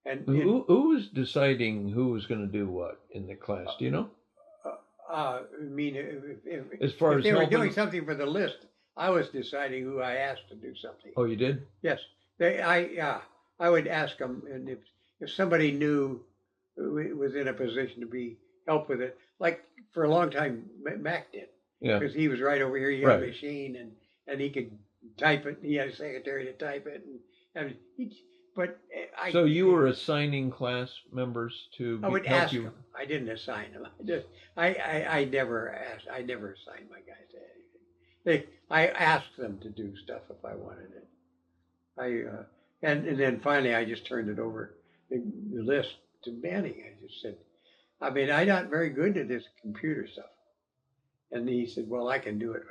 And Who was deciding who was going to do what in the class? Do you know? I mean, As far if as they were helping. doing something for the list, I was deciding who I asked to do something. Oh, you did? Yes, I would ask them, and if somebody knew was in a position to be help with it, like for a long time Mac did, Yeah. because he was right over here. He had Right. a machine, and he could type it. He had a secretary to type it, and he, but So you were assigning class members to I would help ask you? them. I didn't assign them. I never asked. I never assigned my guys to anything. I asked them to do stuff if I wanted it. And then finally I just turned it over the list to Manny. I just said, I mean, I'm not very good at this computer stuff. And he said, well, I can do it,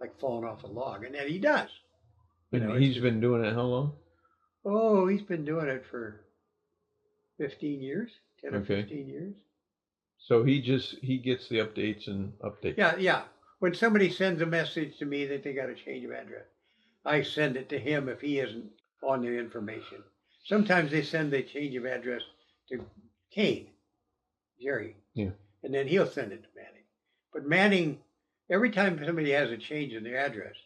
like falling off a log, and then he does. And he's been doing it how long? Oh, he's been doing it for 15 years, 10 or Okay. 15 years. So he gets the updates and updates. Yeah. When somebody sends a message to me that they got a change of address, I send it to him if he isn't on the information. Sometimes they send the change of address to Kane, Jerry. Yeah. And then he'll send it to Manning. But Manning, every time somebody has a change in their address,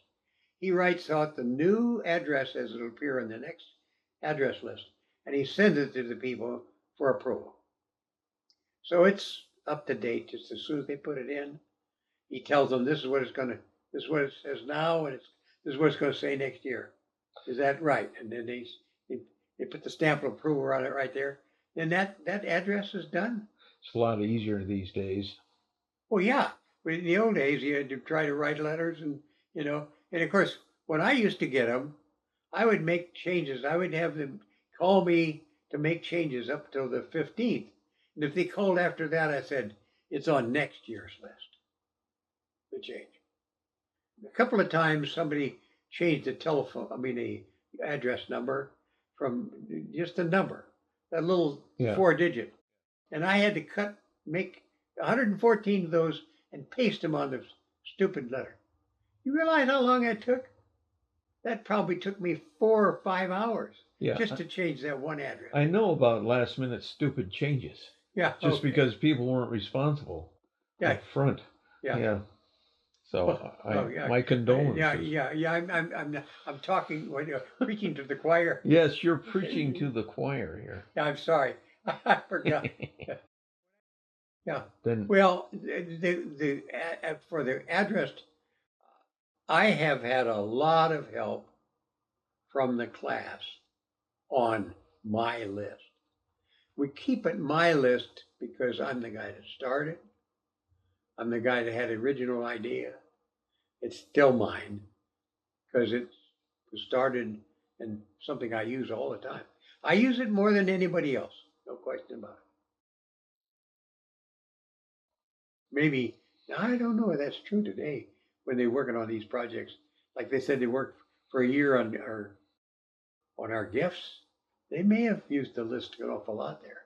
he writes out the new address as it'll appear in the next address list, and he sends it to the people for approval. So it's up to date just as soon as they put it in. He tells them this is what it says now, and this is what it's going to say next year. Is that right? And then they put the stamp of approval on it right there. Then that address is done. It's a lot easier these days. Well, yeah. But in the old days, you had to try to write letters, and and of course, when I used to get them, I would make changes. I would have them call me to make changes up till the 15th. And if they called after that, I said, it's on next year's list, the change. A couple of times somebody changed the address number from just a number, that little 4-digit. And I had to make 114 of those and paste them on the stupid letter. You realize how long that took? That probably took me 4 or 5 hours just to change that one address. I know about last minute stupid changes. Yeah. Just because people weren't responsible up front. Yeah. So my condolences. I'm talking, preaching to the choir. Yes, you're preaching to the choir here. Yeah, I'm sorry. I forgot. Yeah. Well, for the address, I have had a lot of help from the class on my list. We keep it my list because I'm the guy that started. I'm the guy that had the original idea. It's still mine because it was started and something I use all the time. I use it more than anybody else, no question about it. Maybe, I don't know if that's true today when they're working on these projects. Like they said, they worked for a year on our gifts. They may have used the list an awful lot there.